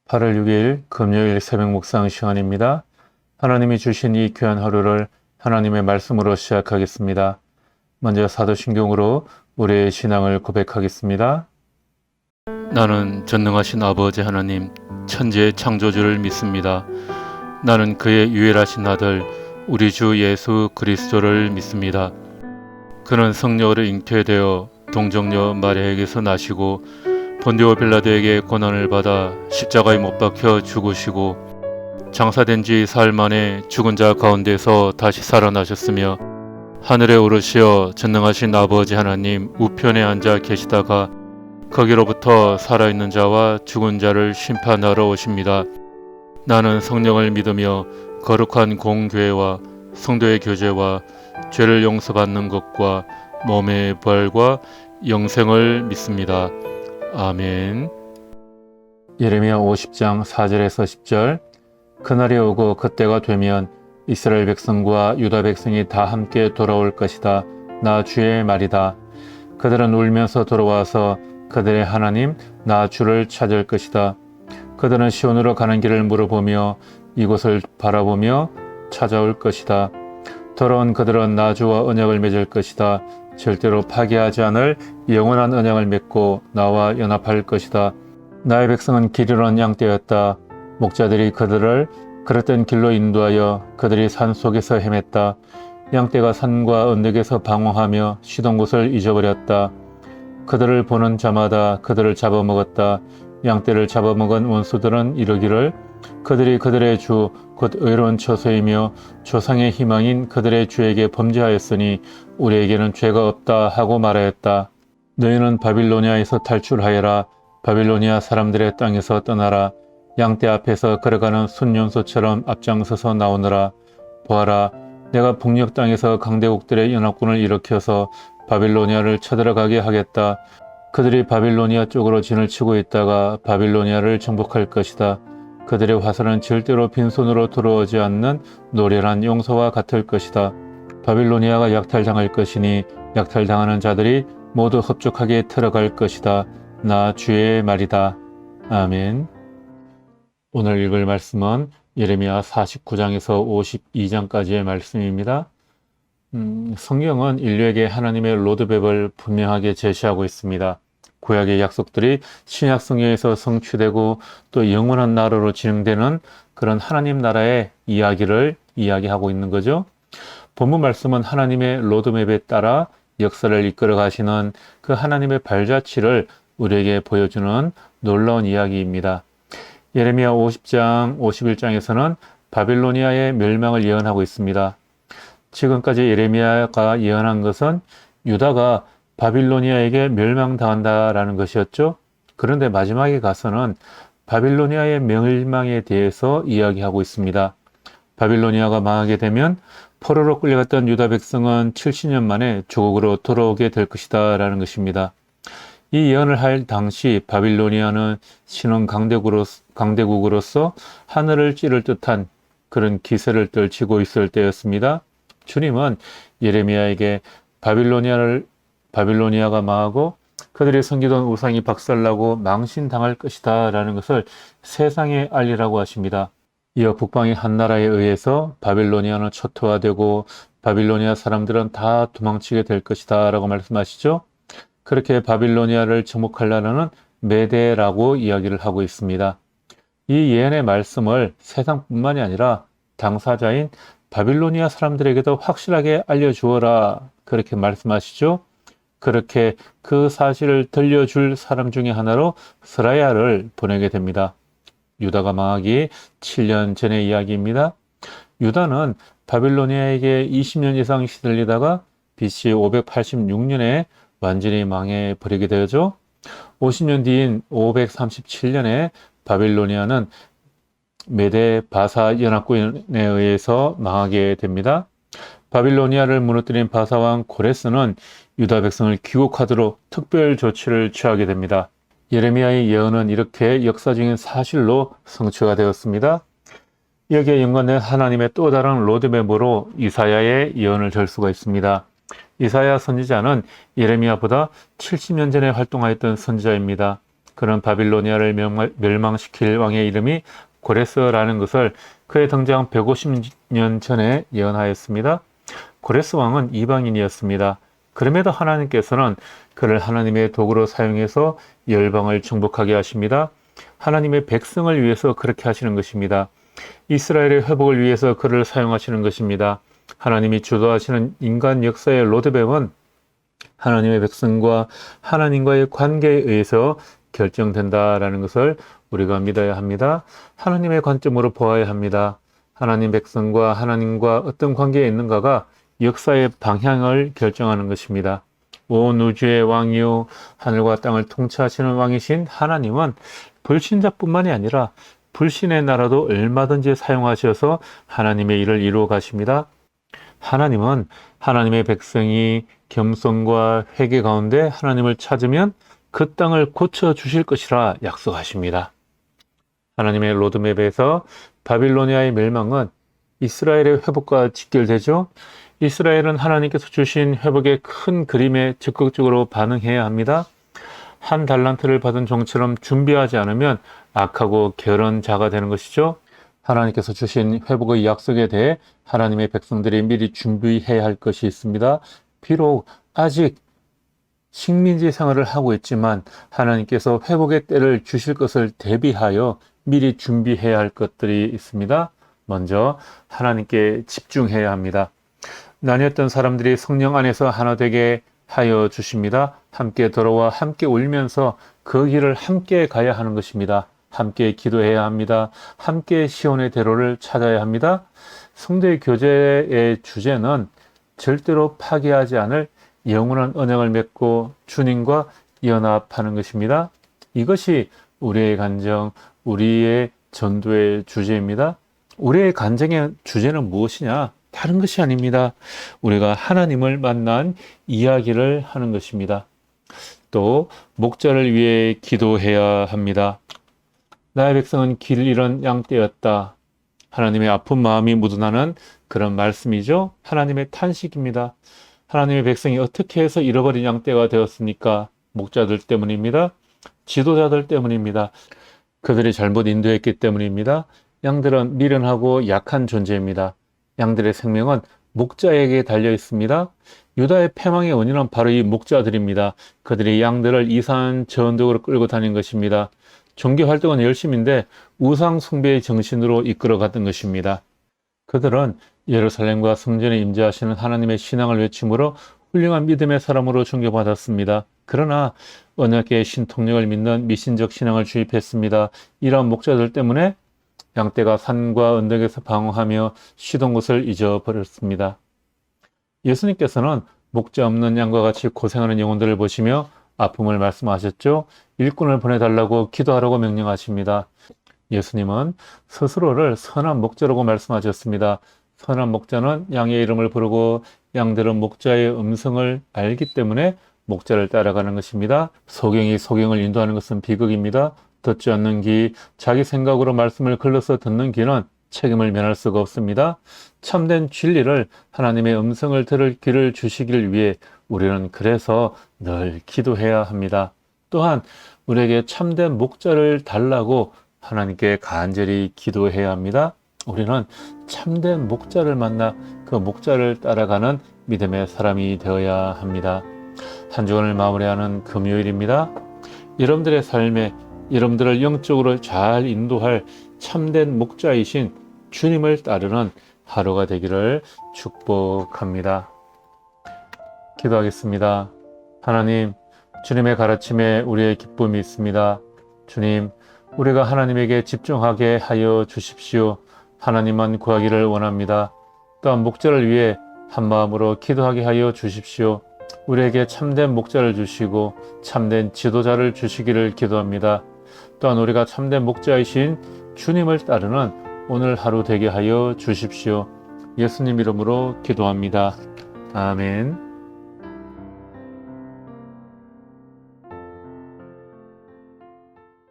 8월 6일 금요일 새벽 묵상 시간입니다. 하나님이 주신 이 귀한 하루를 하나님의 말씀으로 시작하겠습니다. 먼저 사도신경으로 우리의 신앙을 고백하겠습니다. 나는 전능하신 아버지 하나님, 천지의 창조주를 믿습니다. 나는 그의 유일하신 아들, 우리 주 예수 그리스도를 믿습니다. 그는 성령으로 잉태되어 동정녀 마리아에게서 나시고 본디오 빌라도에게 고난을 받아 십자가에 못 박혀 죽으시고 장사된 지 사흘 만에 죽은 자 가운데서 다시 살아나셨으며 하늘에 오르시어 전능하신 아버지 하나님 우편에 앉아 계시다가 거기로부터 살아있는 자와 죽은 자를 심판하러 오십니다. 나는 성령을 믿으며 거룩한 공교회와 성도의 교제와 죄를 용서받는 것과 몸의 부활과 영생을 믿습니다. 아멘. 예레미야 50장 4절에서 10절. 그날이 오고 그때가 되면 이스라엘 백성과 유다 백성이 다 함께 돌아올 것이다. 나 주의 말이다. 그들은 울면서 돌아와서 그들의 하나님 나 주를 찾을 것이다. 그들은 시온으로 가는 길을 물어보며 이곳을 바라보며 찾아올 것이다. 돌아온 그들은 나 주와 언약을 맺을 것이다. 절대로 파괴하지 않을 영원한 언약을 맺고 나와 연합할 것이다. 나의 백성은 길 잃은 양떼였다. 목자들이 그들을 그릇된 길로 인도하여 그들이 산 속에서 헤맸다. 양떼가 산과 언덕에서 방황하며 쉬던 곳을 잊어버렸다. 그들을 보는 자마다 그들을 잡아먹었다. 양떼를 잡아먹은 원수들은 이르기를 그들이 그들의 주 곧 의로운 처소이며 조상의 희망인 그들의 주에게 범죄하였으니 우리에게는 죄가 없다 하고 말하였다. 너희는 바빌로니아에서 탈출하여라. 바빌로니아 사람들의 땅에서 떠나라. 양떼 앞에서 걸어가는 순년소처럼 앞장서서 나오너라. 보아라, 내가 북녘 땅에서 강대국들의 연합군을 일으켜서 바빌로니아를 쳐들어가게 하겠다. 그들이 바빌로니아 쪽으로 진을 치고 있다가 바빌로니아를 정복할 것이다. 그들의 화살은 절대로 빈손으로 돌아오지 않는 노련한 용서와 같을 것이다. 바빌로니아가 약탈당할 것이니 약탈당하는 자들이 모두 흡족하게 들어갈 것이다. 나 주의 말이다. 아멘. 오늘 읽을 말씀은 예레미야 49장에서 52장까지의 말씀입니다. 성경은 인류에게 하나님의 로드맵을 분명하게 제시하고 있습니다. 구약의 약속들이 신약 성경에서 성취되고 또 영원한 나라로 진행되는 그런 하나님 나라의 이야기를 이야기하고 있는 거죠. 본문 말씀은 하나님의 로드맵에 따라 역사를 이끌어 가시는 그 하나님의 발자취를 우리에게 보여주는 놀라운 이야기입니다. 예레미야 50장, 51장에서는 바빌로니아의 멸망을 예언하고 있습니다. 지금까지 예레미야가 예언한 것은 유다가 바빌로니아에게 멸망당한다라는 것이었죠. 그런데 마지막에 가서는 바빌로니아의 멸망에 대해서 이야기하고 있습니다. 바빌로니아가 망하게 되면 포로로 끌려갔던 유다 백성은 70년 만에 조국으로 돌아오게 될 것이다 라는 것입니다. 이 예언을 할 당시 바빌로니아는 신흥 강대국으로서 하늘을 찌를 듯한 그런 기세를 떨치고 있을 때였습니다. 주님은 예레미야에게 바빌로니아가 망하고 그들이 섬기던 우상이 박살나고 망신당할 것이다 라는 것을 세상에 알리라고 하십니다. 이어 북방의 한 나라에 의해서 바빌로니아는 초토화되고 바빌로니아 사람들은 다 도망치게 될 것이다 라고 말씀하시죠. 그렇게 바빌로니아를 정복할 나라는 메대라고 이야기를 하고 있습니다. 이 예언의 말씀을 세상뿐만이 아니라 당사자인 바빌로니아 사람들에게도 확실하게 알려주어라 그렇게 말씀하시죠. 그렇게 그 사실을 들려줄 사람 중에 하나로 스라야를 보내게 됩니다. 유다가 망하기 7년 전의 이야기입니다. 유다는 바빌로니아에게 20년 이상 시들리다가 BC 586년에 완전히 망해버리게 되죠. 50년 뒤인 537년에 바빌로니아는 메데 바사 연합군에 의해서 망하게 됩니다. 바빌로니아를 무너뜨린 바사왕 고레스는 유다 백성을 귀국하도록 특별 조치를 취하게 됩니다. 예레미야의 예언은 이렇게 역사적인 사실로 성취가 되었습니다. 여기에 연관된 하나님의 또 다른 로드맵으로 이사야의 예언을 들 수가 있습니다. 이사야 선지자는 예레미야보다 70년 전에 활동하였던 선지자입니다. 그런 바빌로니아를 멸망시킬 왕의 이름이 고레스라는 것을 그의 등장 150년 전에 예언하였습니다. 고레스 왕은 이방인이었습니다. 그럼에도 하나님께서는 그를 하나님의 도구로 사용해서 열방을 정복하게 하십니다. 하나님의 백성을 위해서 그렇게 하시는 것입니다. 이스라엘의 회복을 위해서 그를 사용하시는 것입니다. 하나님이 주도하시는 인간 역사의 로드맵은 하나님의 백성과 하나님과의 관계에 의해서 결정된다라는 것을 우리가 믿어야 합니다. 하나님의 관점으로 보아야 합니다. 하나님 백성과 하나님과 어떤 관계에 있는가가 역사의 방향을 결정하는 것입니다. 온 우주의 왕이요 하늘과 땅을 통치하시는 왕이신 하나님은 불신자뿐만이 아니라 불신의 나라도 얼마든지 사용하셔서 하나님의 일을 이루어 가십니다. 하나님은 하나님의 백성이 겸손과 회개 가운데 하나님을 찾으면 그 땅을 고쳐주실 것이라 약속하십니다. 하나님의 로드맵에서 바빌로니아의 멸망은 이스라엘의 회복과 직결되죠. 이스라엘은 하나님께서 주신 회복의 큰 그림에 적극적으로 반응해야 합니다. 한 달란트를 받은 종처럼 준비하지 않으면 악하고 게으른 자가 되는 것이죠. 하나님께서 주신 회복의 약속에 대해 하나님의 백성들이 미리 준비해야 할 것이 있습니다. 비록 아직 식민지 생활을 하고 있지만 하나님께서 회복의 때를 주실 것을 대비하여 미리 준비해야 할 것들이 있습니다. 먼저 하나님께 집중해야 합니다. 나뉘었던 사람들이 성령 안에서 하나 되게 하여 주십니다. 함께 돌아와 함께 울면서 그 길을 함께 가야 하는 것입니다. 함께 기도해야 합니다. 함께 시온의 대로를 찾아야 합니다. 성도의 교제의 주제는 절대로 파괴하지 않을 영원한 언약을 맺고 주님과 연합하는 것입니다. 이것이 우리의 간증, 우리의 전도의 주제입니다. 우리의 간증의 주제는 무엇이냐? 다른 것이 아닙니다. 우리가 하나님을 만난 이야기를 하는 것입니다. 또 목자를 위해 기도해야 합니다. 나의 백성은 길 잃은 양떼였다. 하나님의 아픈 마음이 묻어나는 그런 말씀이죠. 하나님의 탄식입니다. 하나님의 백성이 어떻게 해서 잃어버린 양떼가 되었습니까? 목자들 때문입니다. 지도자들 때문입니다. 그들이 잘못 인도했기 때문입니다. 양들은 미련하고 약한 존재입니다. 양들의 생명은 목자에게 달려 있습니다. 유다의 패망의 원인은 바로 이 목자들입니다. 그들이 양들을 이산 저언덕으로 끌고 다닌 것입니다. 종교 활동은 열심인데 우상 숭배의 정신으로 이끌어갔던 것입니다. 그들은 예루살렘과 성전에 임재하시는 하나님의 신앙을 외침으로 훌륭한 믿음의 사람으로 존경받았습니다. 그러나 언약계의 신통력을 믿는 미신적 신앙을 주입했습니다. 이러한 목자들 때문에 양떼가 산과 언덕에서 방황하며 쉬던 곳을 잊어버렸습니다. 예수님께서는 목자 없는 양과 같이 고생하는 영혼들을 보시며 아픔을 말씀하셨죠. 일꾼을 보내달라고 기도하라고 명령하십니다. 예수님은 스스로를 선한 목자라고 말씀하셨습니다. 선한 목자는 양의 이름을 부르고 양들은 목자의 음성을 알기 때문에 목자를 따라가는 것입니다. 소경이 소경을 인도하는 것은 비극입니다. 듣지 않는 귀, 자기 생각으로 말씀을 글러서 듣는 귀는 책임을 면할 수가 없습니다. 참된 진리를 하나님의 음성을 들을 귀를 주시길 위해 우리는 그래서 늘 기도해야 합니다. 또한 우리에게 참된 목자를 달라고 하나님께 간절히 기도해야 합니다. 우리는 참된 목자를 만나 그 목자를 따라가는 믿음의 사람이 되어야 합니다. 한 주간을 마무리하는 금요일입니다. 여러분들의 삶에 여러분들을 영적으로 잘 인도할 참된 목자이신 주님을 따르는 하루가 되기를 축복합니다. 기도하겠습니다. 하나님, 주님의 가르침에 우리의 기쁨이 있습니다. 주님, 우리가 하나님에게 집중하게 하여 주십시오. 하나님만 구하기를 원합니다. 또한 목자를 위해 한마음으로 기도하게 하여 주십시오. 우리에게 참된 목자를 주시고 참된 지도자를 주시기를 기도합니다. 또한 우리가 참된 목자이신 주님을 따르는 오늘 하루 되게 하여 주십시오. 예수님 이름으로 기도합니다. 아멘.